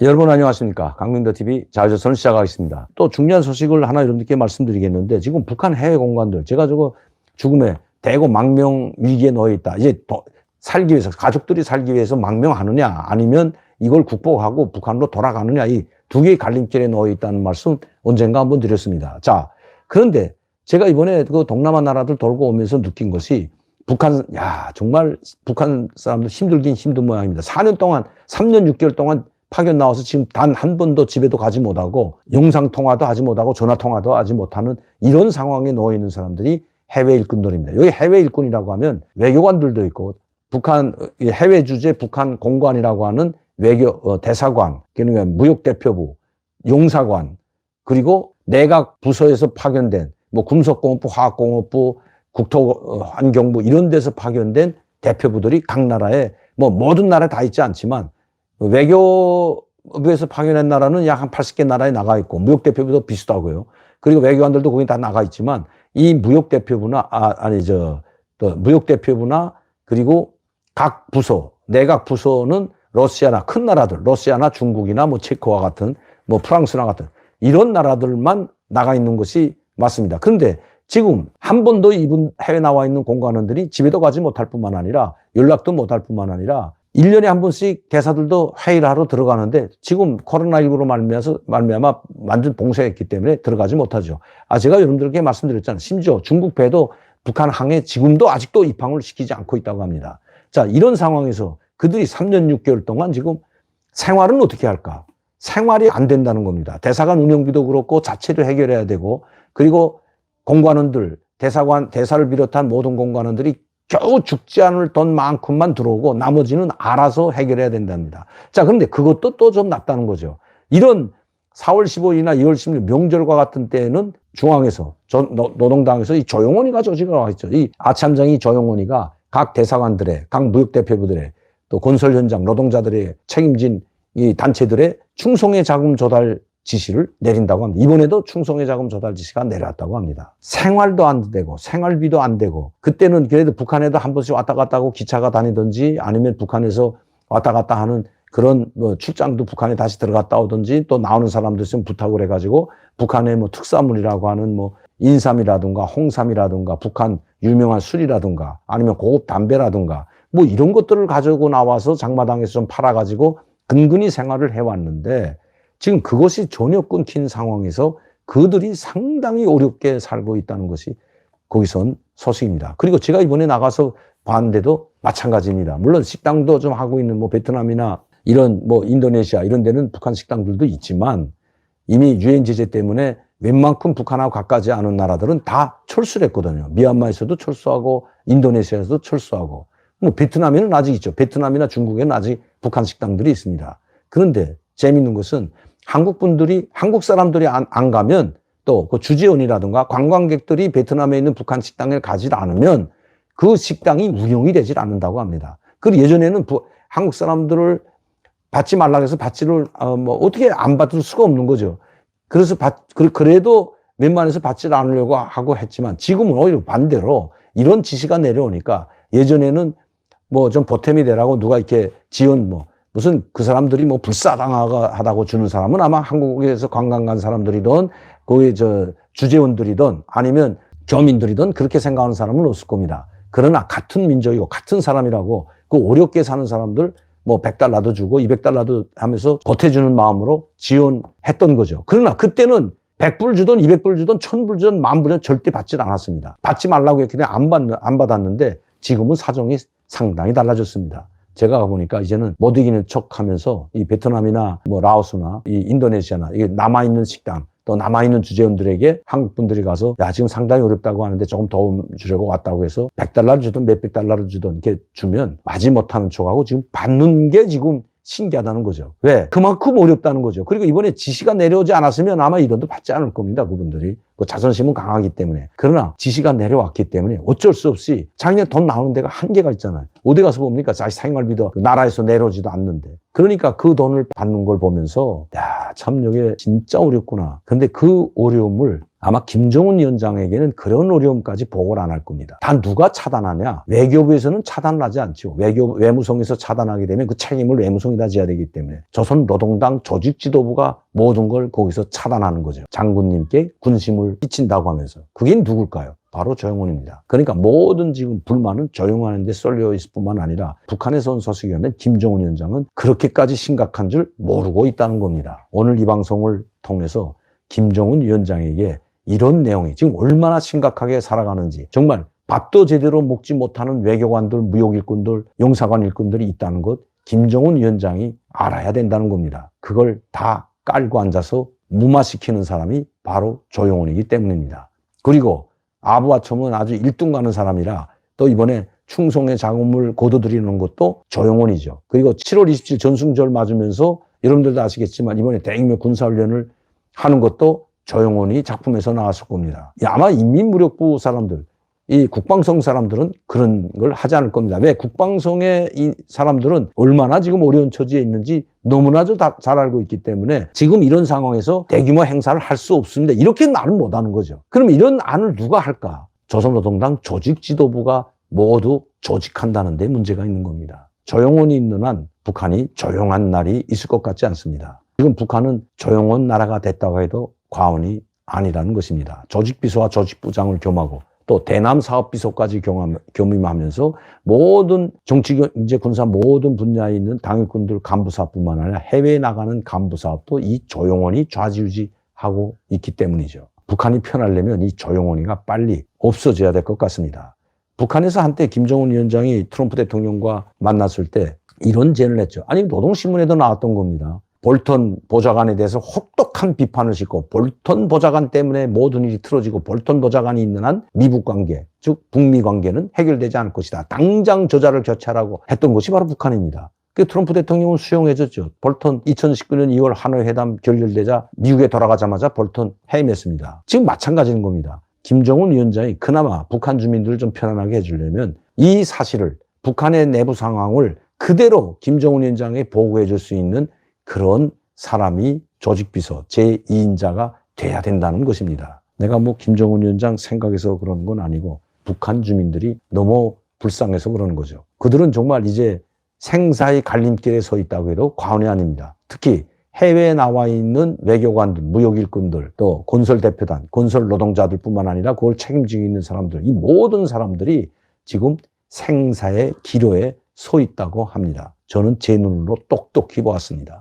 여러분 안녕하십니까. 강민더TV 자유조선을 시작하겠습니다. 또 중요한 소식을 하나 여러분들께 말씀드리겠는데, 지금 북한 해외 공관들, 제가 저거 죽음의 대거 망명 위기에 놓여 있다. 이제 살기 위해서, 가족들이 살기 위해서 망명하느냐 아니면 이걸 극복하고 북한으로 돌아가느냐, 이 두 개의 갈림길에 놓여 있다는 말씀 언젠가 한번 드렸습니다. 자, 그런데 제가 이번에 그 동남아 나라들 돌고 오면서 느낀 것이, 북한, 정말 북한 사람들 힘들긴 힘든 모양입니다. 4년 동안, 3년 6개월 동안 파견 나와서 지금 단 한 번도 집에도 가지 못하고 영상통화도 하지 못하고 전화통화도 하지 못하는 이런 상황에 놓여 있는 사람들이 해외 일꾼들입니다. 여기 해외 일꾼이라고 하면 외교관들도 있고, 북한 해외 주재 북한 공관이라고 하는 외교 대사관, 그러니까 무역대표부, 용사관, 그리고 내각 부서에서 파견된 뭐 금속공업부, 화학공업부, 국토환경부 이런 데서 파견된 대표부들이 각 나라에, 뭐 모든 나라에 다 있지 않지만 외교부에서 파견한 나라는 약 한 80개 나라에 나가 있고, 무역대표부도 비슷하고요. 그리고 외교관들도 거기 다 나가 있지만, 이 무역대표부나, 또 무역대표부나, 그리고 각 부서, 내각 부서는 러시아나 큰 나라들, 러시아나 중국이나 뭐 체코와 같은, 뭐 프랑스나 같은 이런 나라들만 나가 있는 것이 맞습니다. 그런데 지금 한 번도 이분 해외 나와 있는 공관원들이 집에도 가지 못할 뿐만 아니라 연락도 못할 뿐만 아니라 1년에 한 번씩 대사들도 회의를 하러 들어가는데, 지금 코로나19로 말미암아 완전 봉쇄했기 때문에 들어가지 못하죠. 제가 여러분들께 말씀드렸잖아요. 심지어 중국 배도 북한 항에 지금도 아직도 입항을 시키지 않고 있다고 합니다. 자, 이런 상황에서 그들이 3년 6개월 동안 지금 생활은 어떻게 할까? 생활이 안 된다는 겁니다. 대사관 운영비도 그렇고 자체를 해결해야 되고, 그리고 공관원들, 대사를 비롯한 모든 공관원들이 겨우 죽지 않을 돈만큼만 들어오고 나머지는 알아서 해결해야 된답니다. 자, 그런데 그것도 또 좀 낫다는 거죠. 이런 4월 15일이나 2월 16일 명절과 같은 때에는 중앙에서, 노동당에서 이 조용원이가 조직을 하고 있죠. 이 아참장이 조용원이가 각 대사관들의, 각 무역대표부들의, 또 건설 현장 노동자들의 책임진 이 단체들의 충성의 자금 조달 지시를 내린다고 합니다. 이번에도 충성의 자금 조달 지시가 내려왔다고 합니다. 생활도 안 되고 생활비도 안 되고, 그때는 그래도 북한에도 한 번씩 왔다 갔다 하고 기차가 다니든지, 아니면 북한에서 왔다 갔다 하는 그런 뭐 출장도 북한에 다시 들어갔다 오든지, 또 나오는 사람들 있으면 부탁을 해가지고 북한의 뭐 특산물이라고 하는 뭐 인삼이라든가 홍삼이라든가 북한 유명한 술이라든가 아니면 고급 담배라든가 뭐 이런 것들을 가지고 나와서 장마당에서 좀 팔아가지고 근근히 생활을 해왔는데, 지금 그것이 전혀 끊긴 상황에서 그들이 상당히 어렵게 살고 있다는 것이 거기선 소식입니다. 그리고 제가 이번에 나가서 봤는데도 마찬가지입니다. 물론 식당도 좀 하고 있는 뭐 베트남이나 이런 뭐 인도네시아 이런 데는 북한 식당들도 있지만, 이미 유엔 제재 때문에 웬만큼 북한하고 가까지 않은 나라들은 다 철수를 했거든요. 미얀마에서도 철수하고 인도네시아에서도 철수하고, 뭐 베트남에는 아직 있죠. 베트남이나 중국에는 아직 북한 식당들이 있습니다. 그런데 재미있는 것은 한국 사람들이 안 가면, 또 그 주재원이라든가 관광객들이 베트남에 있는 북한 식당에 가지 않으면 그 식당이 운영이 되질 않는다고 합니다. 그리고 예전에는 한국 사람들을 받지 말라고 해서 뭐 어떻게 안 받을 수가 없는 거죠. 그래서 그래도 웬만해서 받지 않으려고 하고 했지만, 지금은 오히려 반대로 이런 지시가 내려오니까, 예전에는 뭐 좀 보탬이 되라고 누가 이렇게 지원, 뭐 무슨 그 사람들이 뭐 불사당하다고 주는 사람은 아마 한국에서 관광 간 사람들이든 거기 주재원들이든 아니면 교민들이든 그렇게 생각하는 사람은 없을 겁니다. 그러나 같은 민족이고 같은 사람이라고 그 어렵게 사는 사람들 뭐 100달러도 주고 200달러도 하면서 보태주는 마음으로 지원했던 거죠. 그러나 그때는 100불 주든 200불 주든 1000불 주든 10,000불 절대 받지 않았습니다. 받지 말라고 했기 때문에 안 받았는데, 지금은 사정이 상당히 달라졌습니다. 제가 가보니까 이제는 못 이기는 척 하면서 이 베트남이나 뭐 라오스나 이 인도네시아나 이게 남아있는 식당, 또 남아있는 주재원들에게 한국 분들이 가서 지금 상당히 어렵다고 하는데 조금 도움 주려고 왔다고 해서 100달러를 주든 몇백 달러를 주든 이렇게 주면 마지 못하는 척하고 지금 받는 게 지금 신기하다는 거죠. 왜? 그만큼 어렵다는 거죠. 그리고 이번에 지시가 내려오지 않았으면 아마 이런도 받지 않을 겁니다. 그분들이. 그 자존심은 강하기 때문에. 그러나 지시가 내려왔기 때문에 어쩔 수 없이 자기네 돈 나오는 데가 한계가 있잖아요. 어디 가서 봅니까? 자기 생활비도 나라에서 내려오지도 않는데. 그러니까 그 돈을 받는 걸 보면서, 참 이게 진짜 어렵구나. 근데 그 어려움을 아마 김정은 위원장에게는 그런 어려움까지 보고를 안 할 겁니다. 단 누가 차단하냐? 외교부에서는 차단을 하지 않죠. 외무성에서 차단하게 되면 그 책임을 외무성이 다 져야 되기 때문에 조선 노동당 조직 지도부가 모든 걸 거기서 차단하는 거죠. 장군님께 군심을 끼친다고 하면서. 그게 누굴까요? 바로 조영원입니다. 그러니까 모든 지금 불만은 조영원한 데 쏠려 있을 뿐만 아니라 북한에서 온 소식이라면 김정은 위원장은 그렇게까지 심각한 줄 모르고 있다는 겁니다. 오늘 이 방송을 통해서 김정은 위원장에게 이런 내용이 지금 얼마나 심각하게 살아가는지, 정말 밥도 제대로 먹지 못하는 외교관들, 무역일꾼들, 용사관 일꾼들이 있다는 것 김정은 위원장이 알아야 된다는 겁니다. 그걸 다 깔고 앉아서 무마시키는 사람이 바로 조영원이기 때문입니다. 그리고 아부아첨은 아주 1등 가는 사람이라 또 이번에 충성의 자금을 거둬들이는 것도 조영원이죠. 그리고 7월 27일 전승절 맞으면서 여러분들도 아시겠지만 이번에 대규모 군사훈련을 하는 것도 조영원이 작품에서 나왔을 겁니다. 아마 인민무력부 사람들, 이 국방성 사람들은 그런 걸 하지 않을 겁니다. 왜? 국방성의 이 사람들은 얼마나 지금 어려운 처지에 있는지 너무나도 잘 알고 있기 때문에 지금 이런 상황에서 대규모 행사를 할 수 없습니다. 이렇게 말은 못하는 거죠. 그럼 이런 안을 누가 할까? 조선노동당 조직 지도부가 모두 조직한다는 데 문제가 있는 겁니다. 조영원이 있는 한 북한이 조용한 날이 있을 것 같지 않습니다. 지금 북한은 조용한 나라가 됐다고 해도 과언이 아니라는 것입니다. 조직비서와 조직부장을 겸하고 또 대남 사업비서까지 겸임하면서 모든 정치, 경제, 군사 모든 분야에 있는 당일꾼들 간부사업뿐만 아니라 해외에 나가는 간부사업도 이 조영원이 좌지우지하고 있기 때문이죠. 북한이 편하려면 이 조영원이가 빨리 없어져야 될 것 같습니다. 북한에서 한때 김정은 위원장이 트럼프 대통령과 만났을 때 이런 제안을 했죠. 아니 노동신문에도 나왔던 겁니다. 볼턴 보좌관에 대해서 혹독한 비판을 싣고 볼턴 보좌관 때문에 모든 일이 틀어지고 볼턴 보좌관이 있는 한 미북 관계, 즉 북미 관계는 해결되지 않을 것이다. 당장 저자를 교체하라고 했던 것이 바로 북한입니다. 그 트럼프 대통령은 수용해줬죠. 볼턴 2019년 2월 하노이 회담 결렬되자 미국에 돌아가자마자 볼턴 해임했습니다. 지금 마찬가지인 겁니다. 김정은 위원장이 그나마 북한 주민들을 좀 편안하게 해주려면 이 사실을, 북한의 내부 상황을 그대로 김정은 위원장에 보고해 줄 수 있는 그런 사람이 조직비서 제2인자가 돼야 된다는 것입니다. 내가 뭐 김정은 위원장 생각해서 그러는 건 아니고 북한 주민들이 너무 불쌍해서 그러는 거죠. 그들은 정말 이제 생사의 갈림길에 서 있다고 해도 과언이 아닙니다. 특히 해외에 나와 있는 외교관들, 무역일꾼들, 또 건설대표단, 건설 노동자들 뿐만 아니라 그걸 책임지고 있는 사람들, 이 모든 사람들이 지금 생사의 기로에 서 있다고 합니다. 저는 제 눈으로 똑똑히 보았습니다.